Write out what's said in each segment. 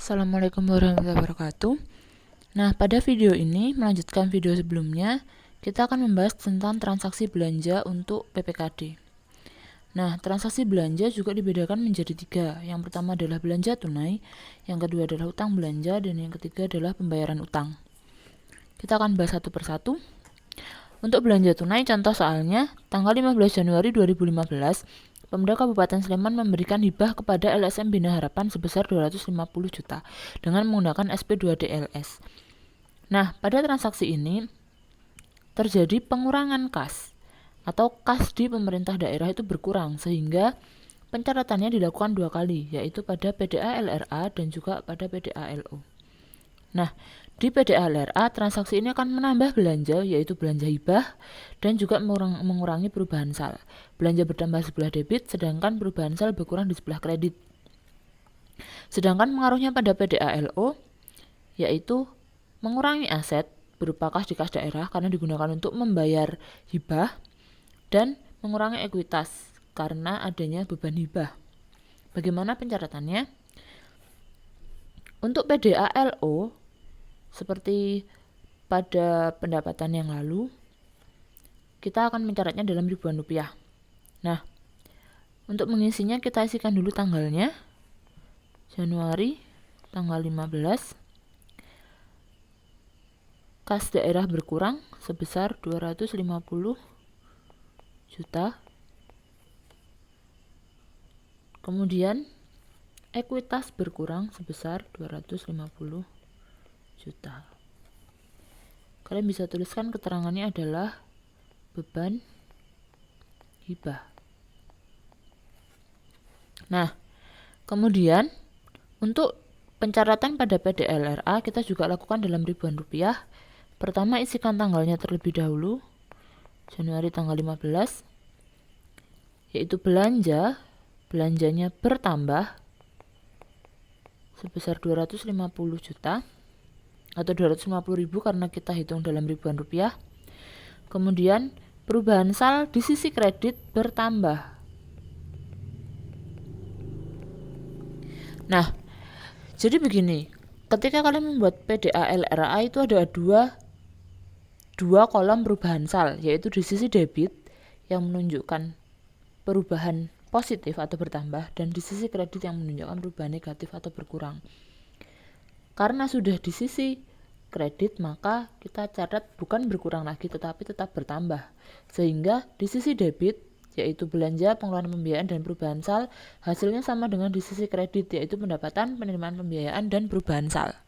Assalamualaikum warahmatullahi wabarakatuh. Nah, pada video ini melanjutkan video sebelumnya, kita akan membahas tentang transaksi belanja untuk PPKD. Nah, transaksi belanja juga dibedakan menjadi 3. Yang pertama adalah belanja tunai, yang kedua adalah utang belanja, dan yang ketiga adalah pembayaran utang. Kita akan bahas satu persatu. Untuk belanja tunai, contoh soalnya, tanggal 15 Januari 2015, Pemda Kabupaten Sleman memberikan hibah kepada LSM Bina Harapan sebesar 250 juta dengan menggunakan SP2DLS. Nah, pada transaksi ini terjadi pengurangan kas atau kas di pemerintah daerah itu berkurang sehingga pencatatannya dilakukan 2 kali, yaitu pada PDA LRA dan juga pada PDA LO. Nah, di PDA LRA transaksi ini akan menambah belanja, yaitu belanja hibah dan juga mengurangi perubahan sal. Belanja bertambah sebelah debit, sedangkan perubahan sal berkurang di sebelah kredit. Sedangkan pengaruhnya pada PDA LO yaitu mengurangi aset berupa kas di kas daerah karena digunakan untuk membayar hibah dan mengurangi ekuitas karena adanya beban hibah. Bagaimana pencatatannya? Untuk PDA LO seperti pada pendapatan yang lalu, kita akan mencatatnya dalam ribuan rupiah. Nah, untuk mengisinya kita isikan dulu tanggalnya. Januari tanggal 15. Kas daerah berkurang sebesar 250 juta. Kemudian ekuitas berkurang sebesar 250 juta. Kalian bisa tuliskan keterangannya adalah beban hibah. Nah, kemudian untuk pencatatan pada PDA LRA kita juga lakukan dalam ribuan rupiah. Pertama, isikan tanggalnya terlebih dahulu, Januari tanggal 15, yaitu belanjanya bertambah sebesar 250 juta atau 250 ribu karena kita hitung dalam ribuan rupiah. Kemudian perubahan sal di sisi kredit bertambah. Nah, jadi begini, ketika kalian membuat PDA LRA itu ada dua kolom perubahan sal, yaitu di sisi debit yang menunjukkan perubahan positif atau bertambah dan di sisi kredit yang menunjukkan perubahan negatif atau berkurang. Karena sudah di sisi kredit, maka kita catat bukan berkurang lagi tetapi tetap bertambah. Sehingga di sisi debit, yaitu belanja, pengeluaran pembiayaan dan perubahan sal, hasilnya sama dengan di sisi kredit, yaitu pendapatan, penerimaan pembiayaan dan perubahan sal.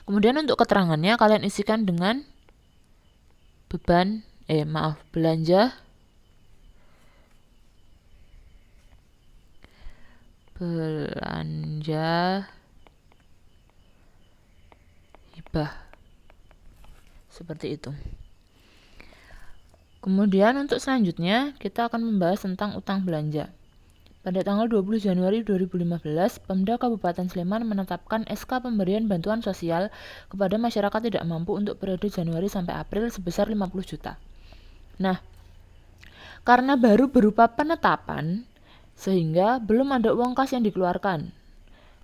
Kemudian untuk keterangannya kalian isikan dengan belanja hibah. Seperti itu. Kemudian untuk selanjutnya kita akan membahas tentang utang belanja. Pada tanggal 20 Januari 2015, Pemda Kabupaten Sleman menetapkan SK pemberian bantuan sosial kepada masyarakat tidak mampu untuk periode Januari sampai April sebesar 50 juta. Nah, karena baru berupa penetapan, sehingga belum ada uang kas yang dikeluarkan.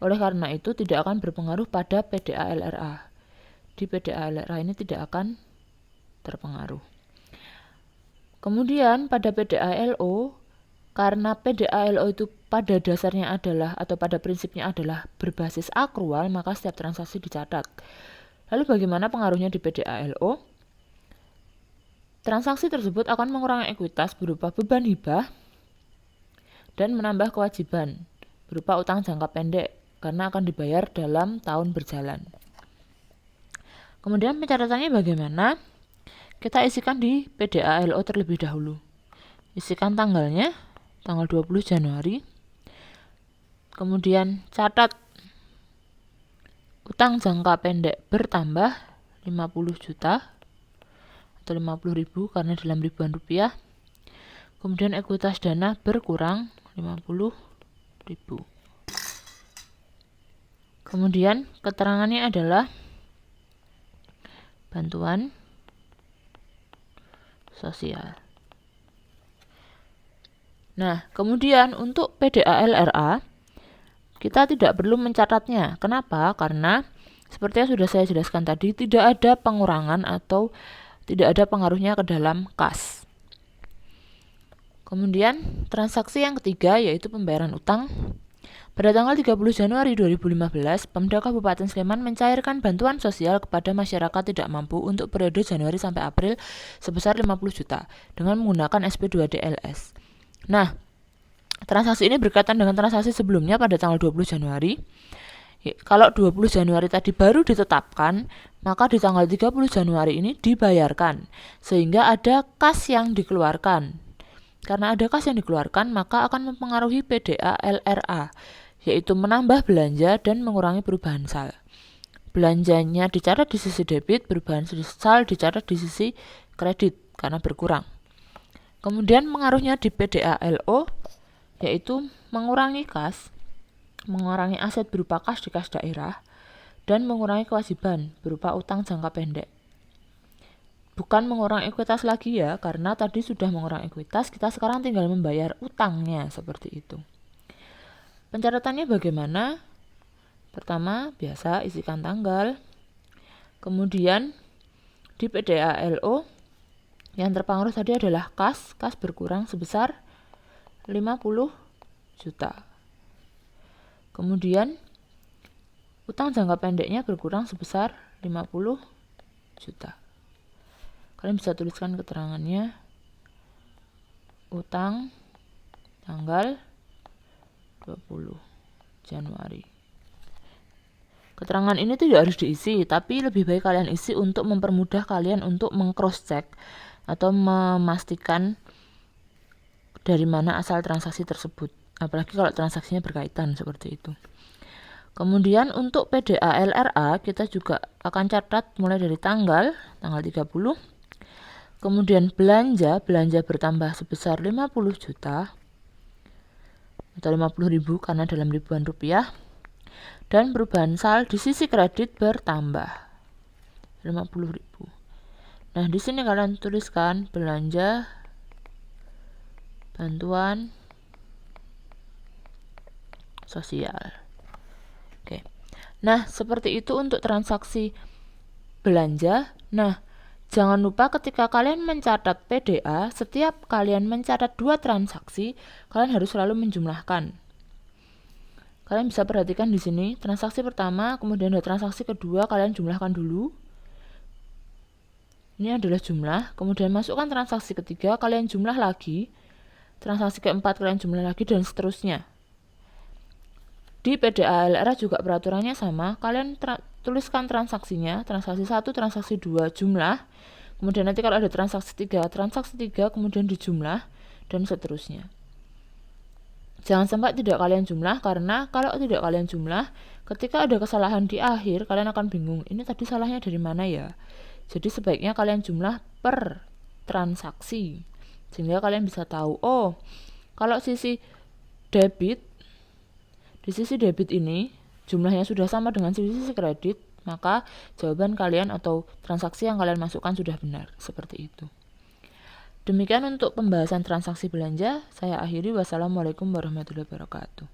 Oleh karena itu tidak akan berpengaruh pada PDA LRA. Di PDA LRA ini tidak akan terpengaruh. Kemudian pada PDA LO, karena PDA LO itu pada dasarnya adalah atau pada prinsipnya adalah berbasis akrual, maka setiap transaksi dicatat. Lalu bagaimana pengaruhnya di PDA LO? Transaksi tersebut akan mengurangi ekuitas berupa beban hibah dan menambah kewajiban berupa utang jangka pendek karena akan dibayar dalam tahun berjalan. Kemudian pencatatannya bagaimana? Kita isikan di PDA LO terlebih dahulu. Isikan tanggalnya, tanggal 20 Januari. Kemudian catat utang jangka pendek bertambah 50 juta atau 50 ribu karena dalam ribuan rupiah. Kemudian ekuitas dana berkurang 50 ribu. Kemudian keterangannya adalah bantuan sosial. Nah, kemudian untuk PDA LRA, kita tidak perlu mencatatnya. Kenapa? Karena seperti yang sudah saya jelaskan tadi, tidak ada pengurangan atau tidak ada pengaruhnya ke dalam kas. Kemudian transaksi yang ketiga yaitu pembayaran utang. Pada tanggal 30 Januari 2015, Pemda Kabupaten Sleman mencairkan bantuan sosial kepada masyarakat tidak mampu untuk periode Januari sampai April sebesar 50 juta dengan menggunakan SP2DLS. Nah, transaksi ini berkaitan dengan transaksi sebelumnya pada tanggal 20 Januari. Kalau 20 Januari tadi baru ditetapkan, maka di tanggal 30 Januari ini dibayarkan, sehingga ada kas yang dikeluarkan. Karena ada kas yang dikeluarkan, maka akan mempengaruhi PDA LRA, yaitu menambah belanja dan mengurangi perubahan sal. Belanjanya dicatat di sisi debit, perubahan sal dicatat di sisi kredit karena berkurang. Kemudian pengaruhnya di PDA LO, yaitu mengurangi kas, mengurangi aset berupa kas di kas daerah, dan mengurangi kewajiban berupa utang jangka pendek. Bukan mengurangi ekuitas lagi ya, karena tadi sudah mengurangi ekuitas, kita sekarang tinggal membayar utangnya seperti itu. Pencatatannya bagaimana? Pertama, biasa isikan tanggal. Kemudian di PDA LO yang terpengaruh tadi adalah kas berkurang sebesar 50 juta. Kemudian utang jangka pendeknya berkurang sebesar 50 juta. Kalian bisa tuliskan keterangannya. Utang tanggal 20 Januari. Keterangan ini tidak harus diisi, tapi lebih baik kalian isi untuk mempermudah kalian untuk meng-cross check atau memastikan dari mana asal transaksi tersebut. Apalagi kalau transaksinya berkaitan seperti itu. Kemudian untuk PDA LRA kita juga akan catat mulai dari tanggal 30. Kemudian belanja bertambah sebesar 50 juta atau 50.000 karena dalam ribuan rupiah, dan perubahan sal di sisi kredit bertambah 50.000. Nah, di sini kalian tuliskan belanja bantuan sosial. Oke. Nah, seperti itu untuk transaksi belanja. Nah, jangan lupa ketika kalian mencatat PDA, setiap kalian mencatat 2 transaksi, kalian harus selalu menjumlahkan. Kalian bisa perhatikan di sini, transaksi pertama, kemudian ada transaksi kedua, kalian jumlahkan dulu. Ini adalah jumlah, kemudian masukkan transaksi ketiga, kalian jumlah lagi. Transaksi keempat kalian jumlah lagi, dan seterusnya. Di PDA LRA juga peraturannya sama, kalian tuliskan transaksinya, transaksi 1, transaksi 2, jumlah, kemudian nanti kalau ada transaksi 3, kemudian dijumlah, dan seterusnya. Jangan sampai tidak kalian jumlah, karena kalau tidak kalian jumlah, ketika ada kesalahan di akhir, kalian akan bingung, ini tadi salahnya dari mana ya? Jadi sebaiknya kalian jumlah per transaksi, sehingga kalian bisa tahu, oh, kalau sisi debit, di sisi debit ini jumlahnya sudah sama dengan sisi kredit, maka jawaban kalian atau transaksi yang kalian masukkan sudah benar, seperti itu. Demikian untuk pembahasan transaksi belanja, saya akhiri. Wassalamualaikum warahmatullahi wabarakatuh.